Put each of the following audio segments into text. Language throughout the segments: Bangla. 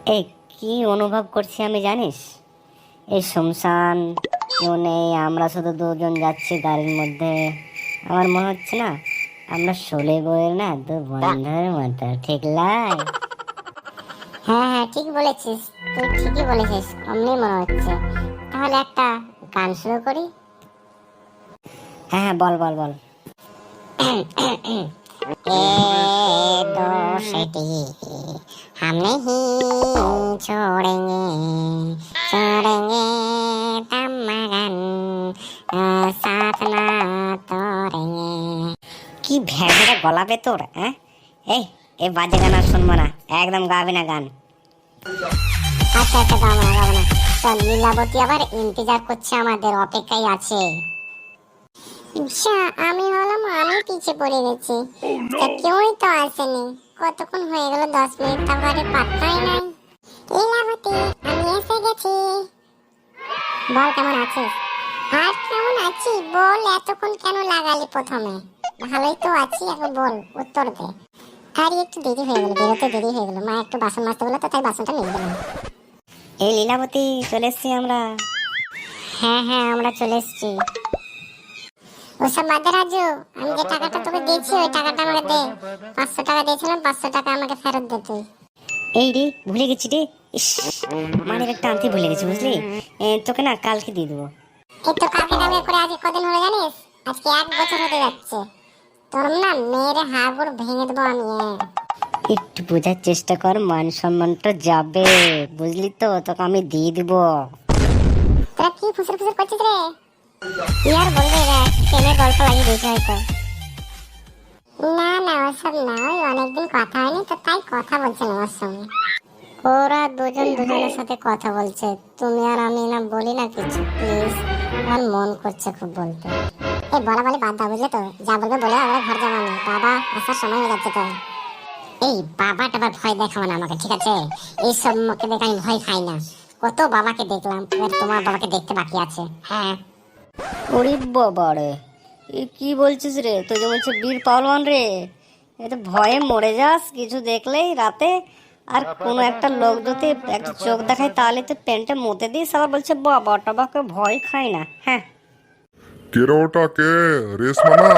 এই কি অনুভব করছি আমি জানিস? এই শুনশান, কেউ নেই, আমরা শুধু দুজন যাচ্ছি গাড়ির মধ্যে। আমার মনে হচ্ছে না আমরা শোলে বইয়ের না দু বন্ধুর মতো, ঠিক লাই? হ্যাঁ হ্যাঁ, ঠিক বলেছিস। তুই ঠিকই বলেছিস, অমনি মনে হচ্ছে। তাহলে একটা গান শুরু করি। হ্যাঁ হ্যাঁ, বল বল বল। ए दोस्ती हम नहीं छोड़ेंगे छोड़ेंगे तमगन साथ ना तोड़ेंगे। কি ভ্যাবড়া গলাবে তোর, হ্যাঁ? এই এই বাজে গান আর শুনবো না, একদম গাবি না গান। আচ্ছা আচ্ছা, গাবো না গাবো না। চল, লীলাবতী আবার ইন্তজার করছে, আমাদের অপেক্ষায় আছে। আচ্ছা, আমি হলাম আমি পিছে পড়ে গেছি। তা কেউই তো আসেনি। কতক্ষণ হয়ে গেল, 10 মিনিট, তারপরে পাত্তাই নাই। লীলাবতী, আমি এসে গেছি। বল, কেমন আছিস? আর কেমন আছি বল, এতক্ষণ কেন লাগালি প্রথমে? ভালোই তো আছি, এখন বল, উত্তর দে। আরে একটু দেরি হয়ে গেল, বেরোতে দেরি হয়ে গেল। মা একটু বাসন মাজতে বললো, তো তাই বাসনটা নিয়ে গেলাম। এই লীলাবতী, চলে এসছি আমরা। হ্যাঁ হ্যাঁ, আমরা চলে এসছি। ওসব বাদে রাজু, আমি যে টাকাটা তোকে দিয়েছি ওই টাকাটা আমাকে দে। 500 টাকা দিয়েছিলাম, 500 টাকা আমাকে ফেরত দে তুই। এই রে, ভুলে গেছি রে। ইস, মানে একটা আনতে ভুলে গেছি, বুঝলি? তোকে না কালকে দিয়ে দেবো। এই তো কালকে দামে করে আজ কদিন হলো জানিস? আজকে 1 বছর হতে যাচ্ছে। তোর না মেয়ের হাড়গোড় ভেঙে দেবো আমি। একটু বোঝার চেষ্টা কর, মান সম্মানটা যাবে, বুঝলি তো? তোকে আমি দিয়ে দিব। তোরা কি ফুসুর ফুসুর করছিস রে? কি আর বলবি রে, প্রেমের গল্প লাগিয়ে দিয়েছে হয়তো। না না, ওসব না, ওই অনেকদিন কথা হয়নি তো তাই কথা বলছিলাম ওর সঙ্গে। ওরা দুজন দুজনের সাথে কথা বলছে, তুমি আর আমি না বলি না কিছু, প্লিজ। আমার মন করছে খুব বলতে। এই বলা বলি বাদ দাও, বুঝলে তো? যা বলবে বলে, আমরা ঘর যাবো। আমি বাবা আসার সময় হয়ে যাচ্ছে তো। এই বাবাটা আবার ভয় দেখাবো না আমাকে, ঠিক আছে? এইসব মুখে দেখে আমি ভয় খাই না। কত বাবাকে দেখলাম, এবার তোমার বাবাকে দেখতে বাকি আছে। হ্যাঁ, ওরে বাবা রে, এ কি বলছিস রে? তুই যেমন হচ্ছে বীর পাহলওয়ান রে, এ তো ভয়ে মরে যাস কিছু দেখলেই রাতে। আর কোনো একটা লোক যদি একটা চোখ দেখায় তাহলে তো প্যান্টে মুতে দিস, আবার বলছে বাবা টাবাকে ভয় খাই না। হ্যাঁ, কে রে ওটা? কে? রেশমা না?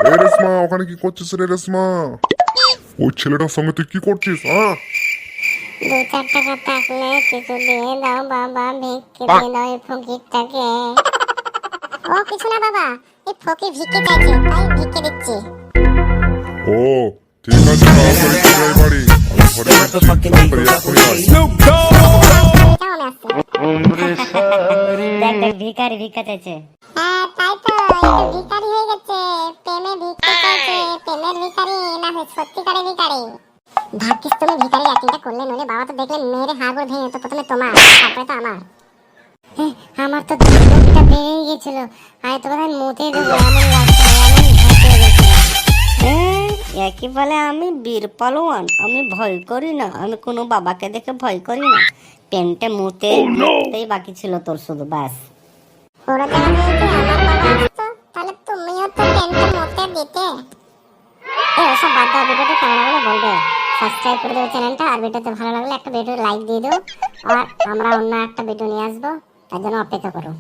এই রেশমা, ওখানে কি করছিস রে রেশমা? ওই ছেলেটার সঙ্গে তুই কি করছিস? 2-4 টাকা থাকলে কিছু দিয়ে দাও বাবা, ভিক্ষে দিয়ে দাও এই ফকিরটাকে। ও কিছু না বাবা, এই ফকির ভিক্ষে চাইছে তাই ভিক্ষে দিচ্ছি। ও ঠিক আছে, তাড়াতাড়ি চলে আয় বাড়ি। আমি ঘরে যাচ্ছি, তাড়াতাড়ি এক্ষুনি আয়। যাও, আমি আসছি। দেখ দেখ, ভিখারি ভিক্ষা চাইছে। হ্যাঁ তাই তো, এই তো ভিখারি হয়ে গেছে। প্রেমে ভিক্ষে চাইছে, প্রেমের ভিখারি না হয় সত্যিকারের ভিখারি। ভাগ্যিস তুমি ভিখারি অ্যাক্টিংটা করলে, নইলে বাবা তো দেখলে মেরে হাড়গোড় ভেঙে যেত। প্রথমে তোমার, তারপরে তো আমার। আমার তো দুধটা বেড়ে গেছিল, আর তো বোধহয় মুতে দেবো এমন লাগছিল, এমন ভয় পেয়ে গেছিল। একই বলে আমি বীর পালোয়ান, আমি ভয় করি না, আমি কোনো বাবাকে দেখে ভয় করি না। প্যান্টে মুতেই বাকি ছিল তোর, শুধু ব্যাস। ওরা যারা হয়েছে আমার বাবা আসতো, তাহলে তুমিও তো প্যান্টে মুতে দিতে। ওসব বাদ দাও, ভিডিওটা কেমন লাগলো বলবে। সাবস্ক্রাইব করে দেবো চ্যানেলটা, আর ভিডিওতে ভালো লাগলে একটা ভিডিও লাইক দিয়ে দাও। আর আমরা অন্য একটা ভিডিও নিয়ে আসবো, তার জন্য অপেক্ষা করো।